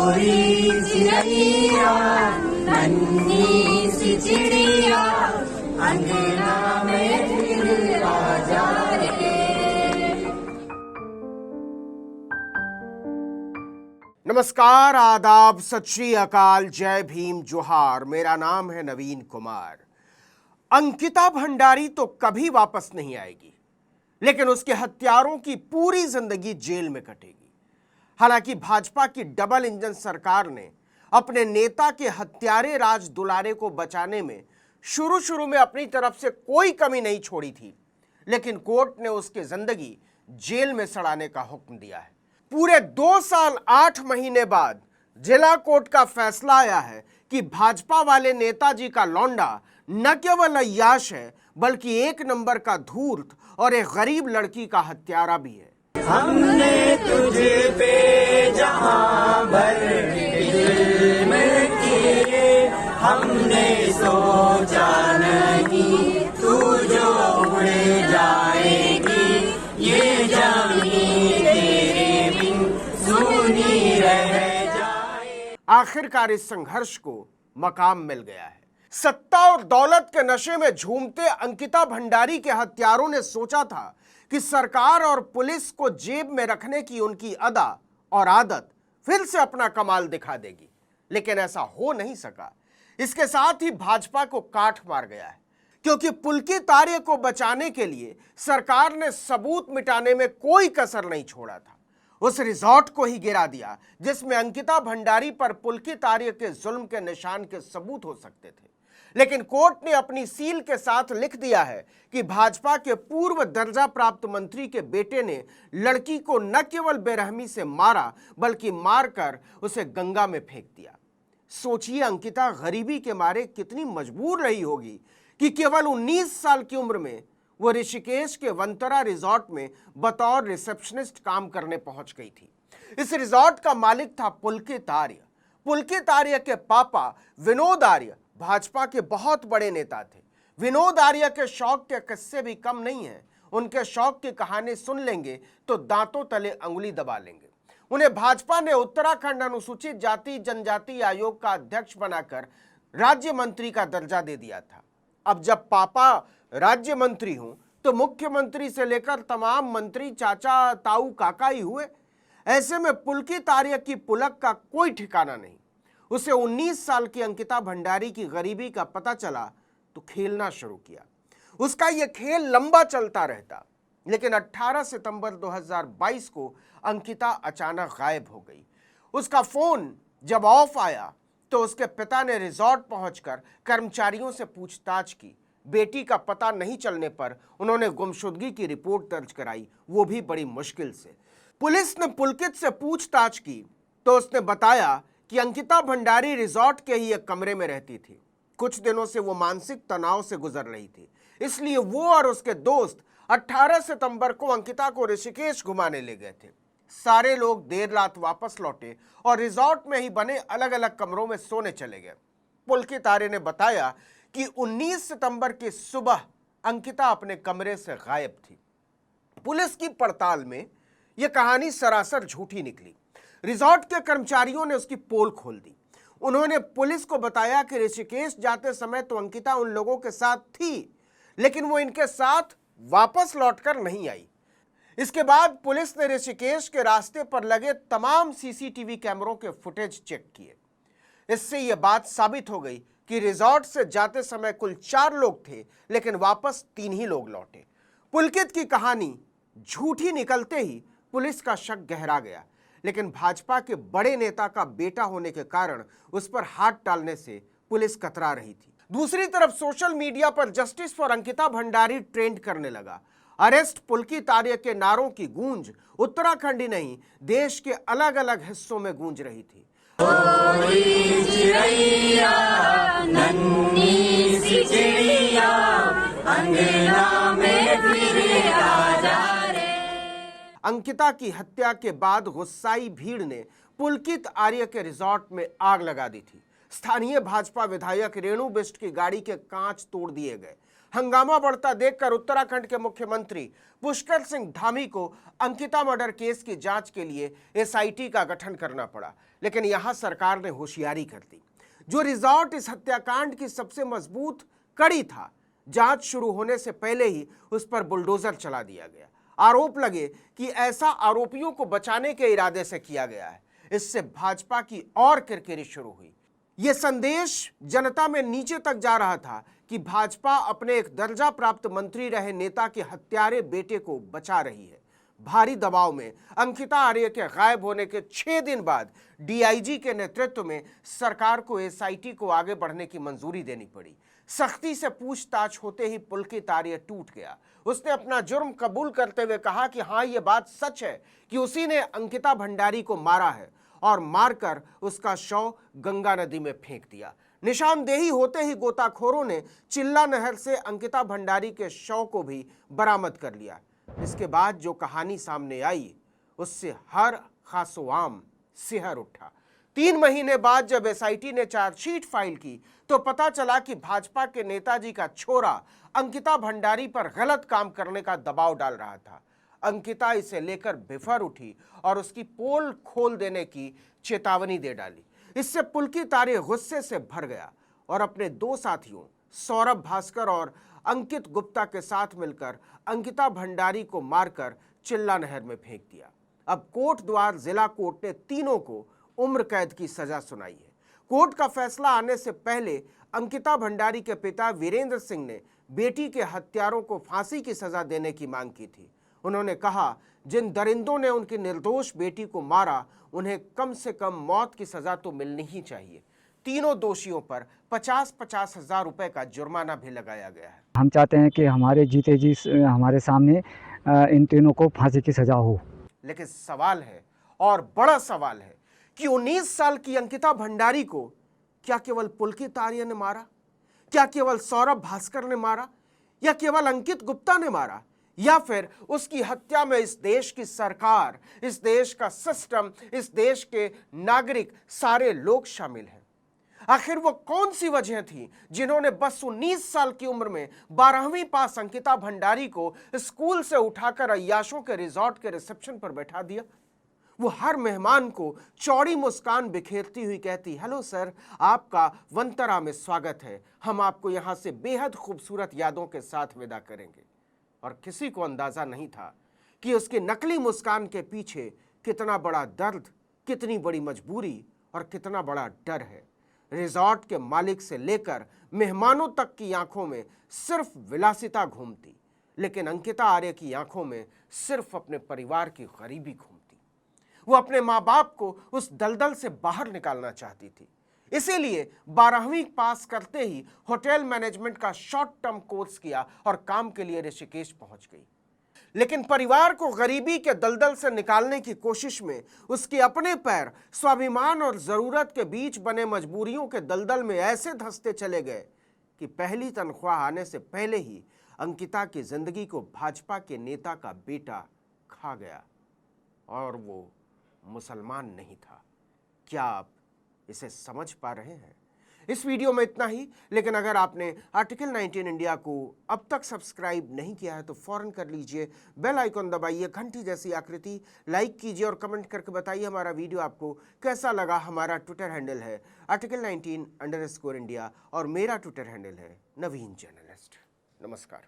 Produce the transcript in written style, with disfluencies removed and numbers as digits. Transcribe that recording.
गोरी चिड़ैया नन्ही सी चिड़िया अंगना में फिर आ जा रे। नमस्कार, आदाब, सत श्री अकाल, जय भीम, जोहार। मेरा नाम है नवीन कुमार। अंकिता भंडारी तो कभी वापस नहीं आएगी, लेकिन उसके हत्यारों की पूरी जिंदगी जेल में कटेगी। हालांकि भाजपा की डबल इंजन सरकार ने अपने नेता के हत्यारे राज दुलारे को बचाने में शुरू में अपनी तरफ से कोई कमी नहीं छोड़ी थी, लेकिन कोर्ट ने उसकी जिंदगी जेल में सड़ाने का हुक्म दिया है। पूरे 2 साल 8 महीने बाद जिला कोर्ट का फैसला आया है कि भाजपा वाले नेताजी का लौंडा न केवल अय्याश है, बल्कि 1 नंबर का धूर्त और एक गरीब लड़की का हत्यारा भी है। हमने तुझे पे जहां भर जुल्म किए, हमने सोचा नहीं तू जो उड़ जाएगी, ये जमीन तेरे बिन सूनी रह जाए। आखिरकार इस संघर्ष को मकाम मिल गया है। सत्ता और दौलत के नशे में झूमते अंकिता भंडारी के हत्यारों ने सोचा था कि सरकार और पुलिस को जेब में रखने की उनकी अदा और आदत फिर से अपना कमाल दिखा देगी, लेकिन ऐसा हो नहीं सका। इसके साथ ही भाजपा को काठ मार गया है, क्योंकि पुलकित आर्य को बचाने के लिए सरकार ने सबूत मिटाने में कोई कसर नहीं छोड़ा था। उस रिजॉर्ट को ही गिरा दिया जिसमें अंकिता भंडारी पर पुलकित आर्य के जुल्म के निशान के सबूत हो सकते थे। लेकिन कोर्ट ने अपनी सील के साथ लिख दिया है कि भाजपा के पूर्व दर्जा प्राप्त मंत्री के बेटे ने लड़की को न केवल बेरहमी से मारा, बल्कि मारकर उसे गंगा में फेंक दिया। सोचिए, अंकिता गरीबी के मारे कितनी मजबूर रही होगी कि केवल 19 साल की उम्र में वो ऋषिकेश के वंतरा रिजॉर्ट में बतौर रिसेप्शनिस्ट काम करने पहुंच गई थी। इस रिजॉर्ट का मालिक था पुलकित आर्य। पुलकित आर्य के पापा विनोद आर्य भाजपा के बहुत बड़े नेता थे। विनोद आर्य के शौक के किस्से भी कम नहीं है। उनके शौक की कहानी सुन लेंगे तो दांतों तले अंगुली दबा लेंगे। उन्हें भाजपा ने उत्तराखंड अनुसूचित जाति जनजाति आयोग का अध्यक्ष बनाकर राज्य मंत्री का दर्जा दे दिया था। अब जब पापा राज्य मंत्री हूं तो मुख्यमंत्री से लेकर तमाम मंत्री चाचा ताऊ काका ही हुए। ऐसे में पुलकित आर्य की पुलक का कोई ठिकाना नहीं। उसे 19 साल की अंकिता भंडारी की गरीबी का पता चला तो खेलना शुरू किया। उसका यह खेल लंबा चलता रहता, लेकिन 18 सितंबर 2022 को अंकिता अचानक गायब हो गई। उसका फोन जब ऑफ आया तो उसके पिता ने रिजॉर्ट पहुंचकर कर्मचारियों से पूछताछ की। बेटी का पता नहीं चलने पर उन्होंने गुमशुदगी की रिपोर्ट दर्ज कराई, वो भी बड़ी मुश्किल से। पुलिस ने पुलकित से पूछताछ की तो उसने बताया कि अंकिता भंडारी रिजॉर्ट के ही एक कमरे में रहती थी। कुछ दिनों से वो मानसिक तनाव से गुजर रही थी, इसलिए वो और उसके दोस्त 18 सितंबर को अंकिता को ऋषिकेश घुमाने ले गए थे। सारे लोग देर रात वापस लौटे और रिजॉर्ट में ही बने अलग अलग कमरों में सोने चले गए। पुलकित आर्य ने बताया कि 19 सितंबर की सुबह अंकिता अपने कमरे से गायब थी। पुलिस की पड़ताल में यह कहानी सरासर झूठी निकली। रिजॉर्ट के कर्मचारियों ने उसकी पोल खोल दी। उन्होंने पुलिस को बताया कि ऋषिकेश जाते समय तो अंकिता उन लोगों के साथ थी, लेकिन वो इनके साथ वापस लौटकर नहीं आई। इसके बाद पुलिस ने ऋषिकेश के रास्ते पर लगे तमाम सीसीटीवी कैमरों के फुटेज चेक किए। इससे यह बात साबित हो गई कि रिजॉर्ट से जाते समय कुल 4 लोग थे, लेकिन वापस 3 ही लोग लौटे। पुलकित की कहानी झूठी निकलते ही पुलिस का शक गहरा गया, लेकिन भाजपा के बड़े नेता का बेटा होने के कारण उस पर हाथ डालने से पुलिस कतरा रही थी। दूसरी तरफ सोशल मीडिया पर justice for Ankita Bhandari trend करने लगा। अरेस्ट पुलकित आर्य के नारों की गूंज उत्तराखंड ही नहीं, देश के अलग अलग हिस्सों में गूंज रही थी। गोरी चिड़ैया नन्ही सी चिड़िया अंगना में फिर आ जा रे। अंकिता की हत्या के बाद गुस्साई भीड़ ने पुलकित आर्य के रिजॉर्ट में आग लगा दी थी। स्थानीय भाजपा विधायक रेणु बिष्ट की गाड़ी के कांच तोड़ दिए गए। हंगामा बढ़ता देखकर उत्तराखंड के मुख्यमंत्री पुष्कर सिंह धामी को अंकिता मर्डर केस की जांच के लिए एसआईटी का गठन करना पड़ा। लेकिन यहां सरकार ने होशियारी कर दी। जो रिजॉर्ट इस हत्याकांड की सबसे मजबूत कड़ी था, जांच शुरू होने से पहले ही उस पर बुलडोजर चला दिया गया। आरोप लगे कि ऐसा आरोपियों को बचाने के इरादे से किया गया है। इससे भाजपा की और किरकिरी शुरू हुई। यह संदेश जनता में नीचे तक जा रहा था कि भाजपा अपने एक दर्जा प्राप्त मंत्री रहे नेता के हत्यारे बेटे को बचा रही है। भारी दबाव में अंकिता आर्य के गायब होने के 6 दिन बाद डीआईजी के नेतृत्व में सरकार को एसआईटी को आगे बढ़ने की मंजूरी देनी पड़ी। सख्ती से पूछताछ होते ही पुलकित आर्य टूट गया। उसने अपना जुर्म कबूल करते हुए कहा कि हाँ, ये बात सच है कि उसी ने अंकिता भंडारी को मारा है और मारकर उसका शव गंगा नदी में फेंक दिया। निशानदेही होते ही गोताखोरों ने चिल्ला नहर से अंकिता भंडारी के शव को भी बरामद कर लिया। इसके बाद जो कहानी सामने आई उससे हर खासो आम सिहर उठा। 3 महीने बाद जब एसआईटी ने चार्जशीट फाइल की तो पता चला कि भाजपा के नेताजी का छोरा अंकिता भंडारी पर गलत काम करने का दबाव डाल रहा था। अंकिता इसे लेकर बिफर उठी और उसकी पोल खोल देने की चेतावनी दे डाली। इससे पुलकित आर्य गुस्से से भर गया और अपने 2 साथियों सौरभ भास्कर और अंकित गुप्ता के साथ मिलकर अंकिता भंडारी को मारकर चिल्ला नहर में फेंक दिया। अब कोटद्वार जिला कोर्ट ने तीनों को उम्र कैद की सजा सुनाई है। कोर्ट का फैसला आने से पहले अंकिता भंडारी के पिता वीरेंद्र सिंह ने बेटी के हत्यारों को फांसी की सजा देने की मांग की थी। उन्होंने कहा, जिन दरिंदों ने उनकी निर्दोष बेटी को मारा उन्हें कम से कम मौत की सजा तो मिलनी ही चाहिए। तीनों दोषियों पर 50-50 हजार रुपए का जुर्माना भी लगाया गया है। हम चाहते हैं कि हमारे जीते जी हमारे सामने इन तीनों को फांसी की सजा हो। लेकिन सवाल है, और बड़ा सवाल है, कि 19 साल की अंकिता भंडारी को क्या केवल पुलकित आर्य ने मारा? क्या केवल सौरभ भास्कर ने मारा? या केवल अंकित गुप्ता ने मारा? या फिर उसकी हत्या में इस देश की सरकार, इस देश का सिस्टम, इस देश के नागरिक सारे लोग शामिल हैं? आखिर वो कौन सी वजह थी जिन्होंने बस 19 साल की उम्र में 12वीं पास अंकिता भंडारी को स्कूल से उठाकर अय्याशों के रिजॉर्ट के रिसेप्शन पर बैठा दिया? वो हर मेहमान को चौड़ी मुस्कान बिखेरती हुई कहती, हेलो सर, आपका वंतरा में स्वागत है, हम आपको यहां से बेहद खूबसूरत यादों के साथ विदा करेंगे। और किसी को अंदाजा नहीं था कि उसकी नकली मुस्कान के पीछे कितना बड़ा दर्द, कितनी बड़ी मजबूरी और कितना बड़ा डर है। रिजॉर्ट के मालिक से लेकर मेहमानों तक की आंखों में सिर्फ विलासिता घूमती, लेकिन अंकिता आर्य की आंखों में सिर्फ अपने परिवार की गरीबी घूमती। वो अपने माँ बाप को उस दलदल से बाहर निकालना चाहती थी। इसीलिए 12वीं पास करते ही होटल मैनेजमेंट का शॉर्ट टर्म कोर्स किया और काम के लिए ऋषिकेश पहुंच गई। लेकिन परिवार को गरीबी के दलदल से निकालने की कोशिश में उसके अपने पैर स्वाभिमान और जरूरत के बीच बने मजबूरियों के दलदल में ऐसे धंसते चले गए कि पहली तनख्वाह आने से पहले ही अंकिता की जिंदगी को भाजपा के नेता का बेटा खा गया, और वो मुसलमान नहीं था। क्या आप इसे समझ पा रहे हैं? इस वीडियो में इतना ही, लेकिन अगर आपने आर्टिकल 19 इंडिया को अब तक सब्सक्राइब नहीं किया है तो फौरन कर लीजिए, बेल आइकॉन दबाइए, घंटी जैसी आकृति लाइक कीजिए और कमेंट करके बताइए हमारा वीडियो आपको कैसा लगा। हमारा ट्विटर हैंडल है आर्टिकल 19_इंडिया और मेरा ट्विटर हैंडल है नवीन जर्नलिस्ट। नमस्कार।